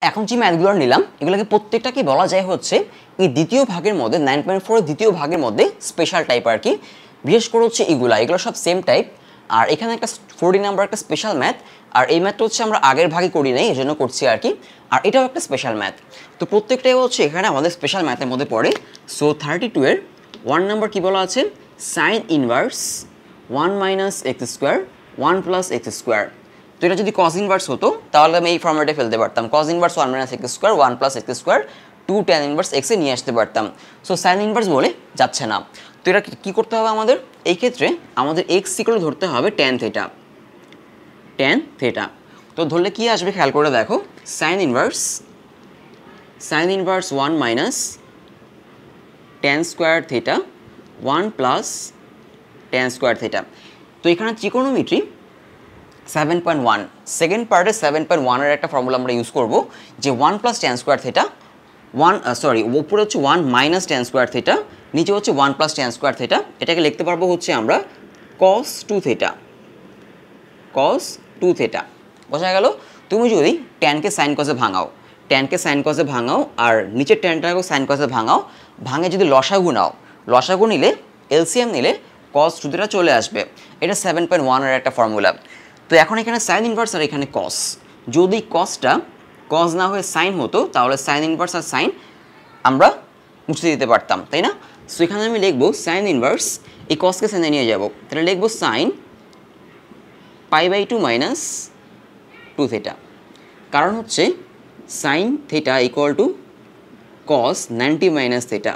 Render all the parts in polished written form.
এখন যে ম্যাথগুলো নিলাম এগুলোকে প্রত্যেকটাকে বলা যায় হচ্ছে এই দ্বিতীয় ভাগের মধ্যে 9.4 এর দ্বিতীয় ভাগের মধ্যে স্পেশাল টাইপ আর কি। বিশেষ করে হচ্ছে এগুলো সব সেম টাইপ। আর এখানে একটা 40 নাম্বার একটা স্পেশাল ম্যাথ, আর এই ম্যাথটা হচ্ছে আমরা আগের ভাগে করি নাই, এই জন্য করছি আর কি। আর এটাও একটা স্পেশাল ম্যাথ। তো প্রত্যেকটাই হচ্ছে এখানে আমাদের স্পেশাল ম্যাথের মধ্যে পড়ে। সো 32 এর 1 নাম্বার কি বলা আছে, sign inverse 1 minus x square 1 plus x square. তো এটা যদি কজ ইনভার্স হতো তাহলে আমি এই ফর্মেটে ফেলতে পারতাম, cos inverse 1 minus x square 1 plus x square 2 tan inverse এক্সে নিয়ে আসতে পারতাম। সো সাইন ইনভার্স বলে যাচ্ছে না। তো এটা কী করতে হবে আমাদের, এই ক্ষেত্রে আমাদের এক্স ইকুয়াল ধরতে হবে ট্যান থেটা, ট্যান থেটা। তো ধরলে কি আসবে খেয়াল করে দেখো, sign inverse 1 minus tan square theta 1 plus tan square theta. তো এখানে ত্রিকোণমিতি 7.1 সেকেন্ড পার্টে 7.1 এর একটা ফর্মুলা আমরা ইউজ করব, যে 1 প্লাস ট্যান স্কোয়ার থেটা উপরে হচ্ছে 1 মাইনাস ট্যান স্কোয়ার থেটা, নিচে হচ্ছে 1 প্লাস ট্যান স্কোয়ার থেটা। এটাকে লিখতে পারবো হচ্ছে আমরা cos 2 থেটা, cos 2 থেটা। বোঝা গেল? তুমি যদি ট্যানকে সাইন কসে ভাঙাও আর নিচের ট্যানটাকেও সাইন কসে ভাঙে যদি লসাগু নিলে এলসিএম নিলে cos 2 থেটা চলে আসবে। এটা 7.1 এর একটা ফর্মুলা। তো এখন এখানে সাইন ইনভার্স আর এখানে কস, যদি কসটা কস না হয়ে সাইন হতো তাহলে সাইন ইনভার্স আর সাইন আমরা মুছে দিতে পারতাম, তাই না? সো এখানে আমি লিখবো সাইন ইনভার্স, এই কসকে সাইনে নিয়ে যাব, তাহলে লিখবো সাইন π/2 মাইনাস 2 থেটা। কারণ হচ্ছে sine theta equal to cos 90 minus theta,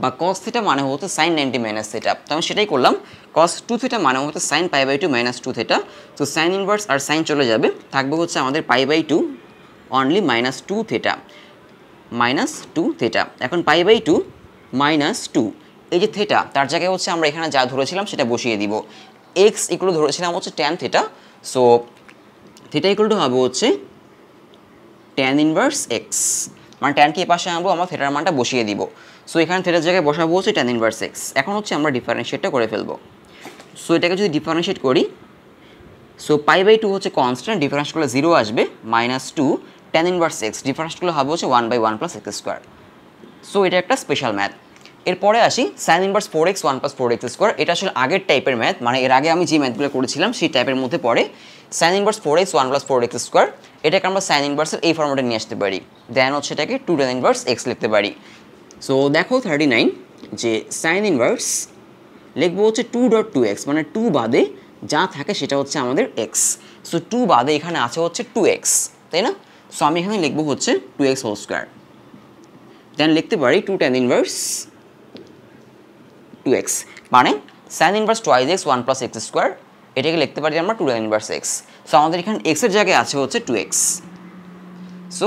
বা কস থেটা মানে হতো সাইন 90 মাইনাস থেটা। তো আমি সেটাই করলাম, কস 2 থেটা মানে হতো সাইন π/2 মাইনাস 2 থেটা। তো সাইন ইনভার্স আর সাইন চলে যাবে, থাকবে হচ্ছে আমাদের π/2 only minus 2 theta, minus 2 theta. এখন π/2 মাইনাস 2, এই যে থেটা তার জায়গায় হচ্ছে আমরা এখানে যা ধরেছিলাম সেটা বসিয়ে দিব। এক্স ইকুয়াল ধরেছিলাম হচ্ছে tan theta, so theta equal two হবে হচ্ছে ট্যান ইনভার্স এক্স, মানে ট্যানকে এ পাশে আনবো, আমরা থেটার মানটা বসিয়ে দিব। সো এখানে থেটার জায়গায় বসাবো হচ্ছে ট্যান ইনভার্স এক্স। এখন হচ্ছে আমরা ডিফারেন্সিয়েটটা করে ফেলবো। সো এটাকে যদি ডিফারেন্সিয়েট করি, সো π/2 হচ্ছে কনস্ট্যান্ট, ডিফারেন্স করলে 0 আসবে, minus 2 tan inverse x, difference করলে হবে হচ্ছে 1/1 প্লাস এক্স স্কোয়ার। সো এটা একটা স্পেশাল ম্যাথ। এরপরে আসি sign inverse 4x 1 plus 4x square. এটা আসলে আগের টাইপের ম্যাথ, মানে এর আগে আমি যে ম্যাথগুলো করেছিলাম সেই টাইপের মধ্যে পড়ে। Sign inverse 4x 1 plus 4x square, এটাকে আমরা সাইন ইনভার্সের এই ফর্মেটে নিয়ে আসতে পারি, দেন হচ্ছে এটাকে 2 ট্যান ইনভার্স এক্স লিখতে পারি। সো দেখো 39 যে সাইন ইনভার্স লিখবো হচ্ছে 2.2x, মানে 2 বাদে যা থাকে সেটা হচ্ছে আমাদের x। সো 2 বাদে এখানে আছে হচ্ছে 2x, তাই না? সো আমি এখানে লিখবো হচ্ছে 2x হোল স্কোয়ার, দেন লিখতে পারি 2 ট্যান ইনভার্স 2x, মানে sign inverse 2x 1 plus x square, এটাকে লিখতে পারি আমরা 2 ট্যান ইনভার্স এক্স। সো আমাদের এখানে x এর জায়গায় আছে হচ্ছে 2x, so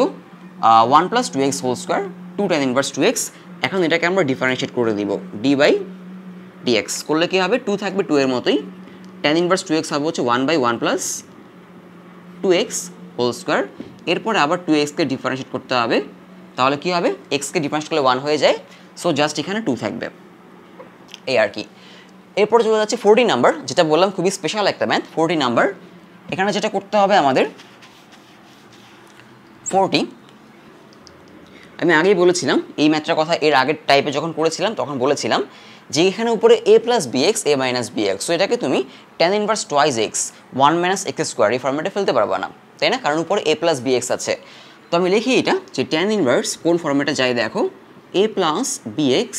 1 plus 2x whole square 2 tan inverse 2x। এখন এটাকে আমরা ডিফারেন্সিয়েট করে দিব, d/dx করলে কি হবে, 2 থাকবে 2 এর মতোই, ট্যান ইনভার্স 2x হবে হচ্ছে 1/1 প্লাস 2x হোল স্কোয়ার। এরপরে আবার 2xকে ডিফারেন্সিয়েট করতে হবে, তাহলে কি হবে, xকে ডিফারেন্সিয়েট করলে 1 হয়ে যায়, সো জাস্ট এখানে 2 থাকবে, এই আর কি। এরপরে চলে যাচ্ছে 40 নাম্বার, যেটা বললাম খুবই স্পেশাল একটা ম্যাথ। 40 নাম্বার এখানে যেটা করতে হবে আমাদের 40, আমি আগেই বলেছিলাম এই ম্যাথটার কথা, এর আগের টাইপে যখন করেছিলাম তখন বলেছিলাম যে এখানে উপরে a plus bx a minus bx, so এটাকে তুমি tan inverse twice x 1 minus x square এই ফর্মেটে ফেলতে পারবা না, তাই না? কারণ উপরে a প্লাস bx আছে। তো আমি লিখি এটা যে ট্যান ইনভার্স কোন ফর্মেটে যাই দেখো, a plus bx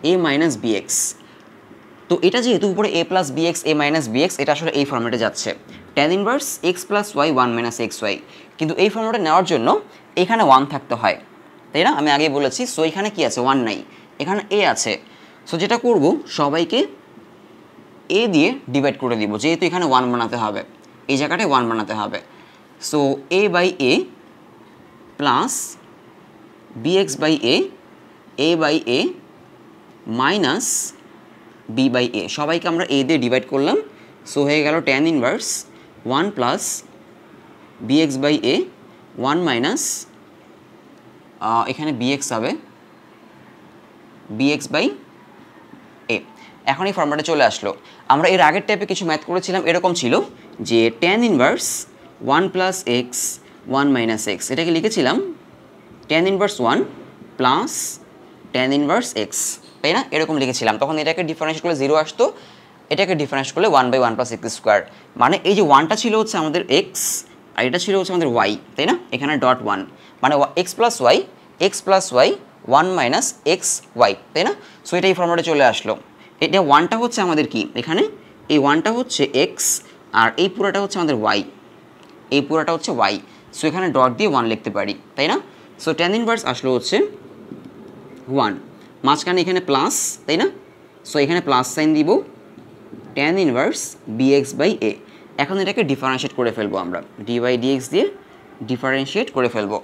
a minus bx। তো এটা যেহেতু উপরে a plus bx a minus bx, এটা আসলে এই ফর্মেটে যাচ্ছে, tan inverse x plus y 1 minus x y. কিন্তু এই ফর্মেটে নেওয়ার জন্য এখানে 1 থাকতে হয়, তাই না? আমি আগেই বলেছি। সো এখানে কি আছে, 1 নাই, এখানে a আছে। সো যেটা করব, সবাইকে a দিয়ে ডিভাইড করে দিব, যেহেতু এখানে 1 বানাতে হবে, এই জায়গাটায় 1 বানাতে হবে। So a/a plus bx/a a/a minus b/a, সবাইকে আমরা a দিয়ে ডিভাইড করলাম। সো হয়ে গেল tan inverse 1 plus bx/a 1 minus এখানে bx হবে bx/a। এখন এই ফর্মেটে চলে আসলো। আমরা এর আগের টাইপে কিছু ম্যাথ করেছিলাম, এরকম ছিল যে tan inverse 1 plus x 1 minus x, এটাকে লিখেছিলাম tan inverse 1 plus tan inverse x, তাই না? এরকম লিখেছিলাম, তখন এটাকে ডিফারেন্স করলে 0 আসতো, এটাকে ডিফারেন্স করলে 1/1 + x স্কোয়ার। মানে এই যে 1টা ছিল হচ্ছে আমাদের x আর এটা ছিল হচ্ছে আমাদের y, তাই না? এখানে ডট 1 মানে x + y 1 - xy, তাই না? সো এটা এই ফর্মেটে চলে আসলো। এটা 1টা হচ্ছে আমাদের কি এখানে, এই 1টা হচ্ছে x আর এই পুরোটা হচ্ছে আমাদের y, এই পুরোটা হচ্ছে y। সো এখানে ডট দিয়ে 1 লিখতে পারি, তাই না? সো tan ইনভার্স আসলো হচ্ছে 1, মাঝখানে এখানে প্লাস, তাই না? সো এখানে প্লাস সাইন দিব, tan ইনভার্স bx/a। এখন এটাকে ডিফারেন্সিয়েট করে ফেলবো আমরা, dy/dx দিয়ে ডিফারেন্সিয়েট করে ফেলবো।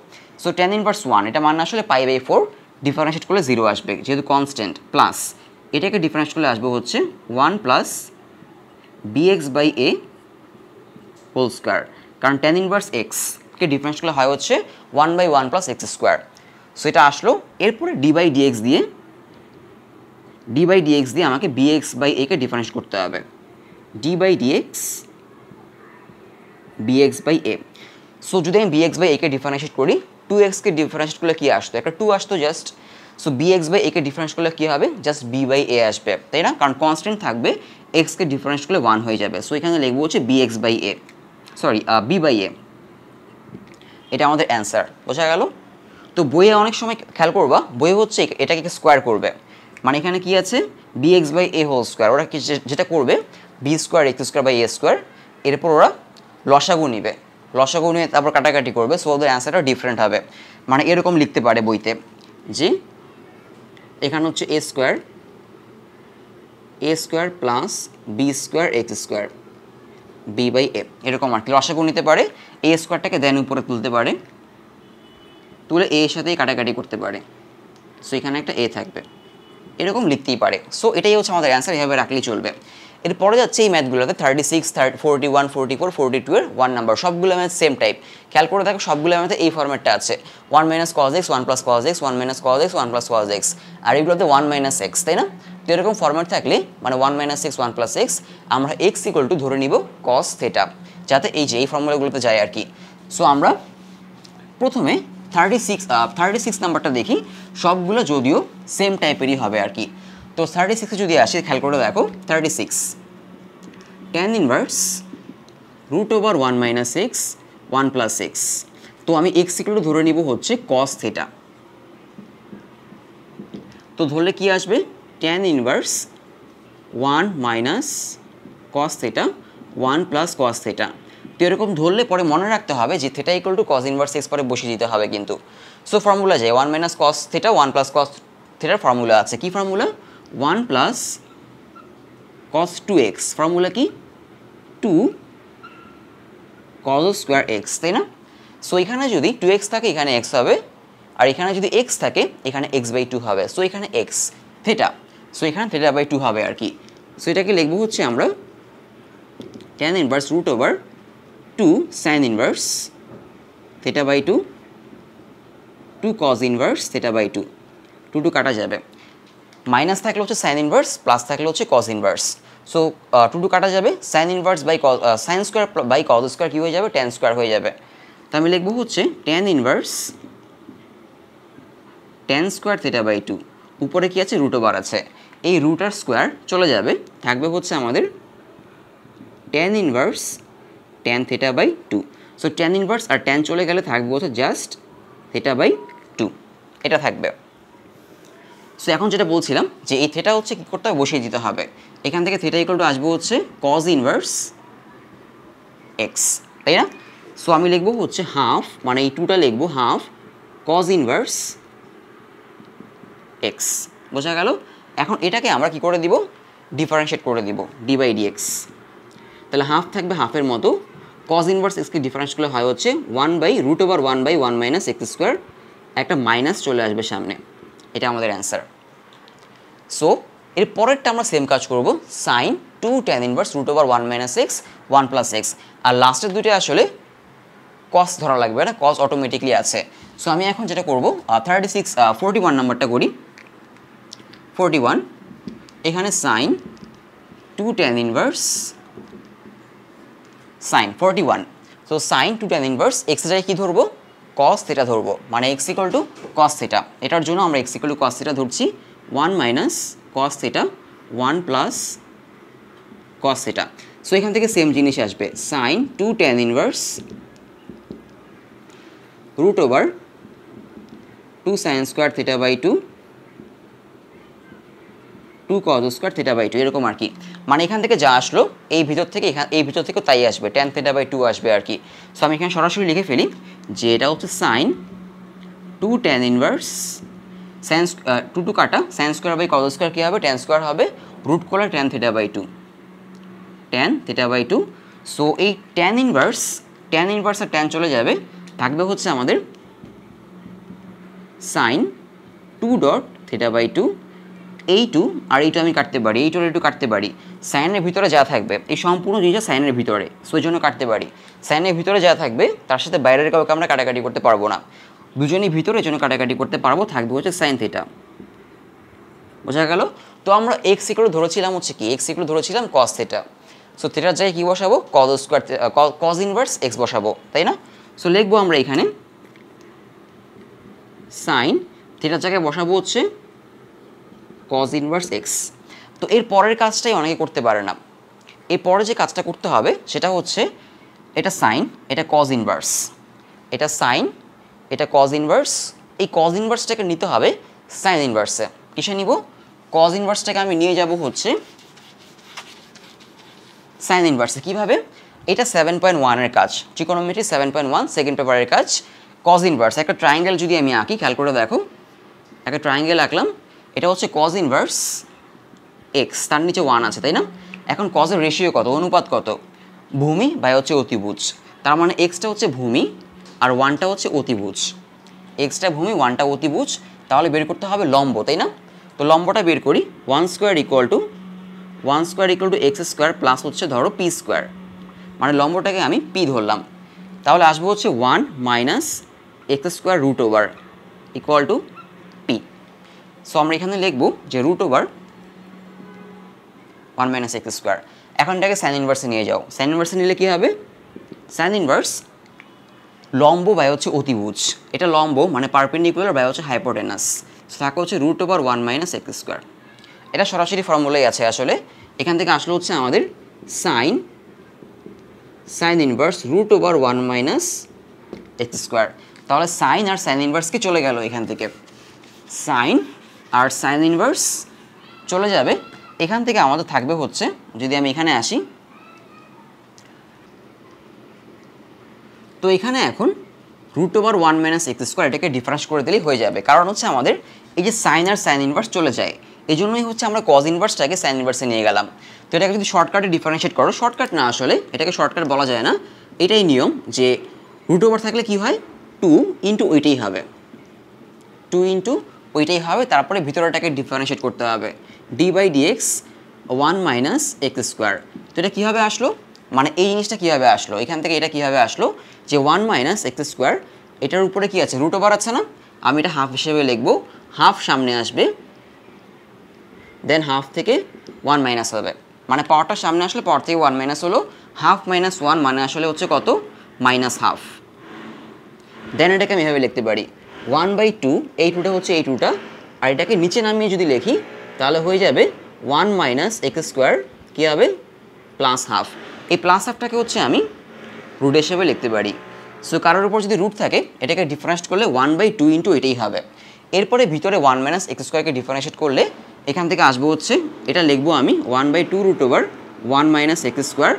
সো tan ইনভার্স 1 এটা মান আসলে π/4, ডিফারেন্সিয়েট করলে 0 আসবে যেহেতু কনস্ট্যান্ট, প্লাস এটাকে ডিফারেন্স করলে আসবে হচ্ছে 1 + bx/a হোল স্কোয়ার, কারণ tan ইনভার্স x কে ডিফারেন্স করলে হয় হচ্ছে 1/1 + x স্কোয়ার। সো এটা আসলো। এরপরে dy/dx দিয়ে আমাকে bx/a কে ডিফারেন্স করতে হবে, dy/dx bx/a। সো যদি আমি bx/a কে ডিফারেন্সিয়েট করি, 2x কে ডিফারেন্সিয়েট করলে কি আসতো, একটা 2 আসতো জাস্ট। সো bx/a কে ডিফারেন্স করলে কী হবে, জাস্ট b/a আসবে, তাই না? কারণ কনস্ট্যান্ট থাকবে, x কে ডিফারেন্স করলে 1 হয়ে যাবে। সো এখানে লিখবো হচ্ছে bx/a, সরি b/a। এটা আমাদের অ্যান্সার, বোঝা গেল? তো বইয়ে অনেক সময় খেয়াল করবা, বইয়ে হচ্ছে এটাকে স্কোয়ার করবে, মানে এখানে কি আছে bx/a হোল স্কোয়ার, ওরা কি যেটা করবে b²x²/a², এরপর ওরা লসাগু নিবে, লসাগু নিয়ে তারপর কাটাকাটি করবে। সো ওদের অ্যান্সারটা ডিফারেন্ট হবে। মানে এরকম লিখতে পারে বইতে যে এখানে হচ্ছে a² প্লাস b²x² b/a, এরকম আর কি লসাগু নিতে পারে, a² দেন উপরে তুলতে পারে, তুলে a এর সাথেই কাটাকাটি করতে পারে। সো এখানে একটা a থাকবে, এরকম লিখতেই পারে। সো এটাই হচ্ছে আমাদের অ্যান্সার, এভাবে রাখলেই চলবে। এরপরে যাচ্ছে এই ম্যাথগুলোতে 36, 41, 44, 42 এর 1 নাম্বার, সবগুলো ম্যাথ সেম টাইপ। খেয়াল করে দেখো সবগুলো ম্যাথে এই ফর্ম্যাটটা আছে, 1 - cos x 1 + cos x 1 - cos x 1 + cos x, আর এগুলোতে 1 - x, তাই না? তো এরকম ফর্ম্যাট থাকলে মানে 1 - x 1 + x আমরা x = ধরে নিব cos θ, যাতে এই যে এই ফর্মুলাগুলোতে যায় আর কি। সো আমরা প্রথমে 36 নাম্বারটা দেখি, সবগুলো যদিও সেম টাইপেরই হবে আর কি। তো 36-এ যদি আসি, খেয়াল করে দেখো 36 tan ইনভার্স √1 - x 1 + x। তো আমি x = ধরে নিব হচ্ছে cos θ। তো ধরলে কি আসবে, tan ইনভার্স 1 - cos θ 1 + cos θ। তো এরকম ধরলে পরে মনে রাখতে হবে যে θ = cos ইনভার্স x পরে বসিয়ে দিতে হবে কিন্তু। সো ফর্মুলা যায় 1 - cos θ 1 + cos θ ফর্মুলা আছে, কি ফর্মুলা, 1 + cos 2x, ফর্মুলা কি 2 cos² x, তাই না? সো এখানে যদি 2x থাকে এখানে x হবে, আর এখানে যদি x থাকে এখানে x/2 হবে। সো এখানে x θ, সো এখানে θ/2 হবে আর কি। সো এটাকে লিখবো হচ্ছে আমরা tan inverse √2 sin inverse θ/2 2 cos inverse θ/2, 2 কাটা যাবে, মাইনাস থাকলে হচ্ছে সাইন ইনভার্স, প্লাস থাকলে হচ্ছে cos ইনভার্স। সো 2 কাটা যাবে, sine inverse by sine square by cos square কী হয়ে যাবে, tan স্কোয়ার হয়ে যাবে। তো আমি লিখবো হচ্ছে tan ইনভার্স tan স্কোয়ার θ/2, উপরে কি আছে √, আছে, এই √আর স্কোয়ার চলে যাবে, থাকবে হচ্ছে আমাদের tan inverse tan θ/2। So tan inverse আর tan চলে গেলে থাকবে হচ্ছে জাস্ট θ/2, এটা থাকবে। সো এখন যেটা বলছিলাম যে এই থিটা হচ্ছে কী করতে হবে, বসিয়ে দিতে হবে। এখান থেকে থিটা = আসবে হচ্ছে cos ইনভার্স x, তাই না? সো আমি লিখবো হচ্ছে হাফ, মানে এই 2টা লিখবো হাফ cos ইনভার্স x, বোঝা গেল? এখন এটাকে আমরা কি করে দিব, ডিফারেন্সিয়েট করে দিব d/dx। তাহলে হাফ থাকবে হাফের মতো, cos ইনভার্স x কে ডিফারেন্স করলে হয় হচ্ছে 1/√1/1 - x², একটা মাইনাস চলে আসবে সামনে, এটা আমাদের অ্যান্সার। সো এর পরেরটা আমরা সেম কাজ করব, sin 2 tan inverse √1 - x 1 + x, আর লাস্টের দুটো আসলে cos ধরা লাগবে না, cos অটোমেটিকলি আছে। সো আমি এখন যেটা করব 41 নাম্বারটা করি। 41 এখানে sin 2 tan inverse sin 41, so sin 2 tan inverse x এর জায়গায় কী ধরবো, কস থিটা ধরবো, মানে x equal to cos theta. এটার জন্য আমরা x equal to cos theta ধরছি, 1 minus cos theta 1 plus cos theta. So এখান থেকে সেম জিনিস আসবে, sine 2 tan inverse root over 2 sine square theta by 2 2 cos square theta by 2, এরকম আর কি। মানে এখান থেকে যা আসলো এই ভিতর থেকে এই ভিতর থেকেও তাই আসবে, ট্যান থিটা বাই 2 আসবে আর কি। সো আমি এখানে সরাসরি লিখে ফেলি যে এটা হচ্ছে সাইন 2 ট্যান ইনভার্স সাইন 2 কাটা sine square by cos square কী হবে, ট্যান স্কোয়ার হবে, রুট করলে tan theta by 2, tan theta by 2। So এই ট্যান ইনভার্স আর ট্যান চলে যাবে, থাকবে হচ্ছে আমাদের সাইন 2 ডট থিটা বাই 2, এই 2 আর এইটু আমি কাটতে পারি, এই 2 আর 2 কাটতে পারি, সাইনের ভিতরে যা থাকবে এই সম্পূর্ণ জিনিসটা সাইনের ভিতরে, সো এই জন্য কাটতে পারি। সাইনের ভিতরে যা থাকবে তার সাথে বাইরের কাউকে আমরা কাটাকাটি করতে পারবো না, দুজনই ভিতরে এই জন্য কাটাকাটি করতে পারবো, থাকবে হচ্ছে সাইন থিটা। বোঝা গেল? তো আমরা এক্স ইকুয়াল ধরেছিলাম হচ্ছে কি, এক্স ইকুয়াল ধরেছিলাম কস থিটা। সো থিটার জায়গায় কী বসাবো, cos square cos inverse x বসাবো, তাই না? সো লিখবো আমরা এখানে সাইন থিটার জায়গায় বসাবো হচ্ছে কস ইনভার্স এক্স। তো এর পরের কাজটাই অনেকে করতে পারে না, এর পরে যে কাজটা করতে হবে সেটা হচ্ছে এটা সাইন, এটা কস ইনভার্স, এটা সাইন, এটা কস ইনভার্স, এই কস ইনভার্সটাকে নিতে হবে সাইন ইনভার্সে। কিসে নিব? কস ইনভার্সটাকে আমি নিয়ে যাব হচ্ছে সাইন ইনভার্সে। কীভাবে? এটা 7.1 এর কাজ, ট্রিকোনোমেট্রি 7.1 সেকেন্ড পেপারের কাজ, কস ইনভার্স। একটা ট্রায়াঙ্গেল যদি আমি আঁকি, খেয়াল করে দেখো, একটা ট্রায়াঙ্গেল আঁকলাম, এটা হচ্ছে কস ইনভার্স এক্স, তার নিচে 1 আছে, তাই না? এখন কসের রেশিও কত, অনুপাত কত? ভূমি বাই হচ্ছে অতিভুজ, তার মানে এক্সটা হচ্ছে ভূমি আর 1টা হচ্ছে অতিভুজ, এক্সটা ভূমি 1টা অতিভুজ, তাহলে বের করতে হবে লম্ব, তাই না? তো লম্বটা বের করি, 1 square equal to x square plus হচ্ছে ধরো পি স্কোয়ার, মানে লম্বটাকে আমি পি ধরলাম, তাহলে আসবো হচ্ছে 1 minus x square root over equal to P. So আমরা এখানে লিখবো যে root over 1 minus x square. এখন এটাকে সাইন ইনভার্সে নিয়ে যাও, সাইন ইনভার্সে নিলে কী হবে, সাইন ইনভার্স লম্ব বাই হচ্ছে অতিভুজ, এটা লম্ব মানে পারপেন্ডিকুলার বাই হচ্ছে হাইপোটেনাস, থাকে হচ্ছে root over 1 minus x square. এটা সরাসরি ফর্মুলাই আছে আসলে, এখান থেকে আসলে হচ্ছে আমাদের sine inverse root over 1 minus x square. তাহলে সাইন আর সাইন ইনভার্স কি চলে গেল এখান থেকে, সাইন আর সাইন ইনভার্স চলে যাবে, এখান থেকে আমাদের থাকবে হচ্ছে, যদি আমি এখানে আসি, তো এখানে এখন root over 1 minus x square এটাকে ডিফারেন্স করে দিলেই হয়ে যাবে, কারণ হচ্ছে আমাদের এই যে সাইন আর সাইন ইনভার্স চলে যায়, এই জন্যই হচ্ছে আমরা কজ ইনভার্সটাকে সাইন ইনভার্সে নিয়ে গেলাম। তো এটাকে যদি শর্টকাটে ডিফারেন্সিয়েট করো, শর্টকাট না আসলে, এটাকে শর্টকাট বলা যায় না, এটাই নিয়ম যে রুট ওভার থাকলে কী হয়, 2 ইন্টু ওইটাই হবে, 2 ইন্টু ওইটাই হবে, তারপরে ভিতরেটাকে ডিফারেন্সিয়েট করতে হবে, d by dx 1 minus x square. তো এটা কীভাবে আসলো, মানে এই জিনিসটা কীভাবে আসলো, এখান থেকে এটা কীভাবে আসলো যে 1 মাইনাস এক্স স্কোয়ার, এটার উপরে কী আছে, রুট ওভার আছে না, আমি এটা হাফ হিসেবে লিখবো, হাফ সামনে আসবে, দেন হাফ থেকে 1 মাইনাস হবে, মানে পাওয়ারটা সামনে আসলে পাওয়ার থেকে 1 মাইনাস হলো, হাফ মাইনাস 1 মানে আসলে হচ্ছে কত, মাইনাস হাফ। দেন এটাকে আমি এভাবে লিখতে পারি 1/2, এই টুটা হচ্ছে এই টুটা, আর এটাকে নিচে নামিয়ে যদি লিখি তাহলে হয়ে যাবে 1 মাইনাস এক্স স্কোয়ার, কী হবে, প্লাস হাফ। এই প্লাস হাফটাকে হচ্ছে আমি রুট হিসেবে লিখতে পারি। সো কারোর উপর যদি রুট থাকে এটাকে ডিফারেন্স করলে 1/2 ইন্টু এটাই হবে। এরপরে ভিতরে 1 মাইনাস এক্স স্কোয়ারকে ডিফারেন্সিয়েট করলে এখান থেকে আসবো হচ্ছে, এটা লিখবো আমি 1/2 root over 1 minus x square,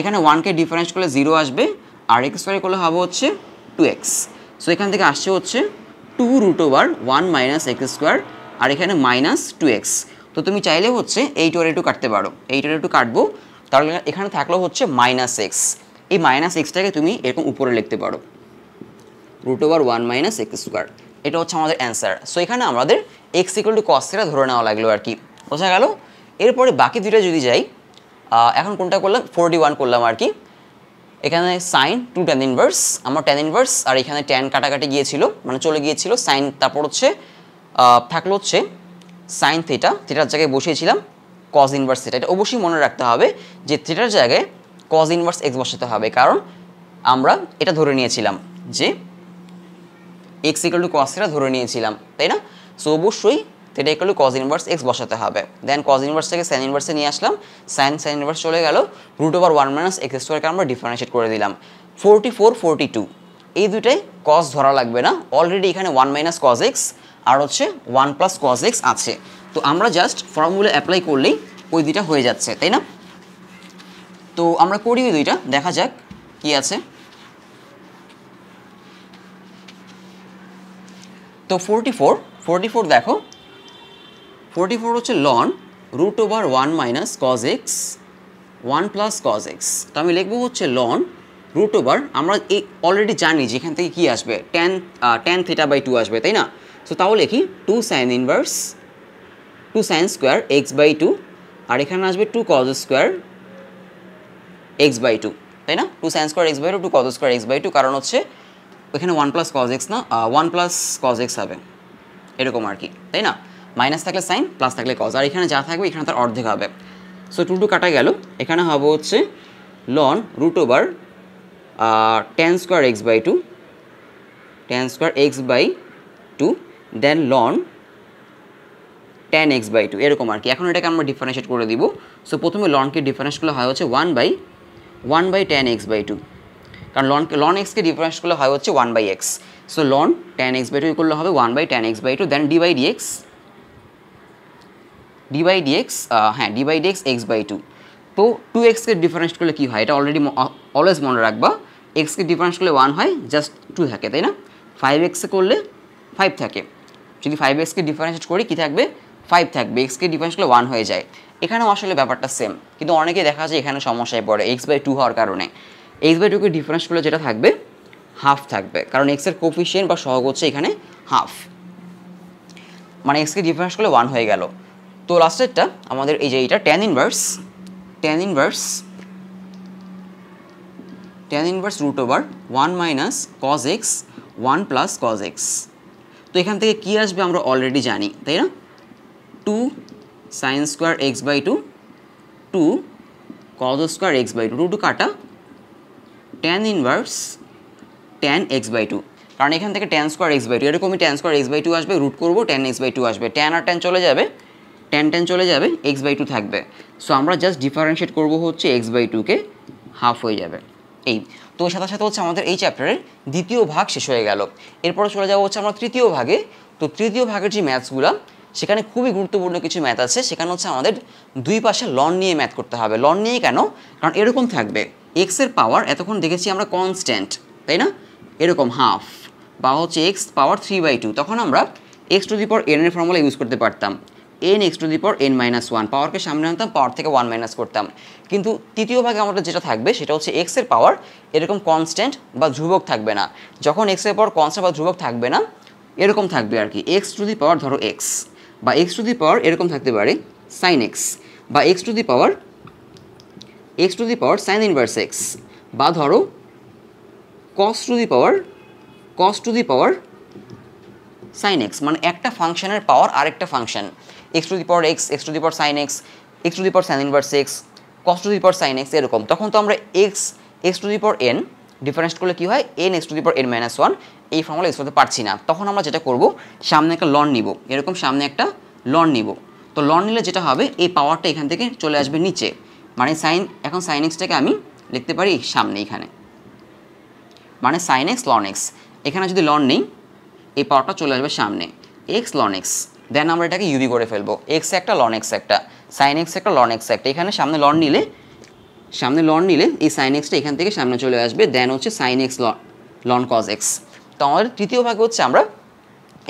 এখানে 1কে ডিফারেন্স করলে 0 আসবে, আর এক্স স্কোয়ার করলে হবে হচ্ছে 2x। সো এখান থেকে আসছে হচ্ছে 2 root over 1 minus x square, আর এখানে মাইনাস 2x। তো তুমি চাইলে হচ্ছে এই টোর একটু কাটতে পারো, এই টোর একটু কাটবো, তাহলে এখানে থাকলো হচ্ছে মাইনাস এক্স, এই মাইনাস এক্সটাকে তুমি এরকম উপরে লিখতে পারো, root over 1 minus x square, এটা হচ্ছে আমাদের অ্যান্সার। সো এখানে আমাদের x equal to cos theta ধরে নেওয়া লাগলো আর কি, বোঝা গেল। এরপরে বাকি দুইটা যদি যাই, এখন কোনটা করলাম, 41 করলাম আর কি। এখানে সাইন 2 ট্যান ইনভার্স, আমার ট্যান ইনভার্স আর এখানে ট্যান কাটাকাটি গিয়েছিল, মানে চলে গিয়েছিল সাইন, তারপর হচ্ছে থাকলো হচ্ছে সাইন থিটা, থিটার জায়গায় বসিয়েছিলাম কজ ইনভার্স থিটা। এটা অবশ্যই মনে রাখতে হবে যে থিটার জায়গায় কজ ইনভার্স এক্স বসাতে হবে, কারণ আমরা এটা ধরে নিয়েছিলাম যে x equal to cos theta ধরে নিয়েছিলাম, তাই না? সো অবশ্যই theta equal to cos inverse x বসাতে হবে। দেন কজ ইনভার্স থেকে সাইন ইনভার্সে নিয়ে আসলাম, সাইন ইনভার্স চলে গেল, রুট ওভার 1 মাইনাস এক্স স্কোয়ারকে আমরা ডিফারেন্সিয়েট করে দিলাম। 44 42 এই দুইটাই কজ ধরা লাগবে না, অলরেডি এখানে 1 মাইনাস কজ এক্স আর হচ্ছে 1 প্লাস কজ এক্স আছে। তো আমরা জাস্ট ফর্মুলা অ্যাপ্লাই করলেই ওই দুইটা হয়ে যাচ্ছে, তাই না? তো আমরা করি ওই দুইটা, দেখা যাক কি আছে। তো 44 দেখো, 44 হচ্ছে ln root over 1 minus cos x 1 plus cos x. তো আমি লিখবো হচ্ছে লন রুট ওভার, আমরা এই অলরেডি জানি যে এখান থেকে কী আসবে, tan থিটা বাই 2 আসবে, তাই না? সো তাও লিখি 2 sine inverse 2 sine square x by 2, আর এখানে আসবে 2 কজ স্কোয়ার এক্স বাই 2, তাই না? 2 sine square x by 2 2 cos square x by 2, কারণ হচ্ছে এখানে 1 প্লাস কজ এক্স না 1 প্লাস কজ এক্স হবে, এরকম আর কি, তাই না? মাইনাস থাকলে সাইন, প্লাস থাকলে কজ, আর এখানে যা থাকবে এখানে তার অর্ধেক হবে। সো 2 কাটা গেল, এখানে হবে হচ্ছে ln root over tan square x by 2 tan square x by 2 then ln tan x by 2, এরকম আর কি। এখন এটাকে আমরা ডিফারেন্সিয়েট করে দিব। সো প্রথমে লনকে ডিফারেন্স করলে হয় হচ্ছে 1 বাই tan এক্স বাই 2, কারণ লন এক্সকে ডিফারেন্স করলে হয় হচ্ছে 1 by x. So ln tan x by 2 করলে হবে 1 by tan x by 2 then d by dx x by 2। তো 2xকে ডিফারেন্স করলে কী হয়, এটা অলরেডি অলওয়েজ মনে রাখবা, এক্সকে ডিফারেন্স করলে 1 হয়, জাস্ট 2 থাকে, তাই না? 5xকে করলে 5 থাকে, যদি 5xকে ডিফারেন্সিয়েট করি কী থাকবে, 5 থাকবে, এক্সকে ডিফারেন্স করলে 1 হয়ে যায়। এখানেও আসলে ব্যাপারটা সেম, কিন্তু অনেকে দেখা যায় এখানে সমস্যায় পড়ে এক্স বাই 2 হওয়ার কারণে। এক্স বাই 2কে ডিফারেন্স করলে যেটা থাকবে হাফ থাকবে, কারণ এক্সের কোফিশিয়েন্ট বা সহগ হচ্ছে এখানে হাফ, মানে এক্সকে ডিফারেন্স করলে 1 হয়ে গেল। তো লাস্টেরটা আমাদের এই যে এইটা tan inverse root over 1 minus cos x 1 plus cos x. তো এখান থেকে কী আসবে আমরা অলরেডি জানি, তাই না? 2 sine square x by 2 2 cos square x by 2 2 কাটা tan inverse tan x by 2, কারণ এখান থেকে tan স্কোয়ার এক্স বাই 2 এরকমই tan স্কোয়ার এক্স বাই 2 আসবে, রুট করবো tan এক্স বাই 2 আসবে, tan আর tan চলে যাবে, tan চলে যাবে, এক্স বাই 2 থাকবে। সো আমরা জাস্ট ডিফারেন্সিয়েট করবো হচ্ছে এক্স বাই 2কে, হাফ হয়ে যাবে এই। তো সাথে সাথে হচ্ছে আমাদের এই চ্যাপ্টারের দ্বিতীয় ভাগ শেষ হয়ে গেল। এরপরে চলে যাবো হচ্ছে আমরা তৃতীয় ভাগে। তো তৃতীয় ভাগের যে ম্যাথসগুলো, সেখানে খুবই গুরুত্বপূর্ণ কিছু ম্যাথ আছে। সেখানে হচ্ছে আমাদের দুই পাশে লন নিয়ে ম্যাথ করতে হবে। লন নিয়ে কেন? কারণ এরকম থাকবে, এক্সের পাওয়ার এতক্ষণ দেখেছি আমরা কনস্ট্যান্ট, তাই না? এরকম হাফ বা হচ্ছে এক্স পাওয়ার 3/2, তখন আমরা x to the power N এর ফর্মুলা ইউজ করতে পারতাম, N x to the power n minus 1, পাওয়ারকে সামনে আনতাম, পাওয়ার থেকে 1 মাইনাস করতাম। কিন্তু তৃতীয় ভাগে আমাদের যেটা থাকবে সেটা হচ্ছে এক্সের পাওয়ার এরকম কনস্ট্যান্ট বা ধ্রুবক থাকবে না। যখন এক্সের পাওয়ার কনস্ট্যান্ট বা ধ্রুবক থাকবে না, এরকম থাকবে আর কি, এক্স টু দি পাওয়ার ধরো এক্স, বা এক্স টু দি পাওয়ার এরকম থাকতে পারে সাইন এক্স, বা x to the power sine inverse x, বা ধরো cos to the power sine x. মানে একটা ফাংশনের পাওয়ার আরেকটা function, x to the power x, x to the power sine x, x to the power sine inverse x, cos to the power sine x, এরকম। তখন তো আমরা x to the power n difference করলে কী হয়, n x to the power n minus 1, এই formula use করতে পারছি না। তখন আমরা যেটা করব, সামনে একটা লন নিব, এরকম সামনে একটা লন নিব। তো লন নিলে যেটা হবে, এই পাওয়ারটা এখান থেকে চলে আসবে নিচে, মানে এখন সাইন এক্সটাকে আমি লিখতে পারি সামনে এখানে, মানে সাইন এক্স লন এক্স। এখানে যদি লন নেই, এই পাওয়ারটা চলে আসবে সামনে, এক্স লন এক্স। দেন আমরা এটাকে ইউবি করে ফেলবো, এক্স একটা লন এক্স একটা, সাইন এক্স একটা লন এক্স একটা। এখানে সামনে লন নিলে এই সাইন এক্সটা এখান থেকে সামনে চলে আসবে, দেন হচ্ছে sine x ln cos x. তো আমাদের তৃতীয় ভাগে হচ্ছে আমরা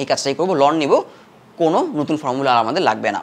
এই কাজটাই করবো, লন নিব, কোনো নতুন ফর্মুলা আমাদের লাগবে না।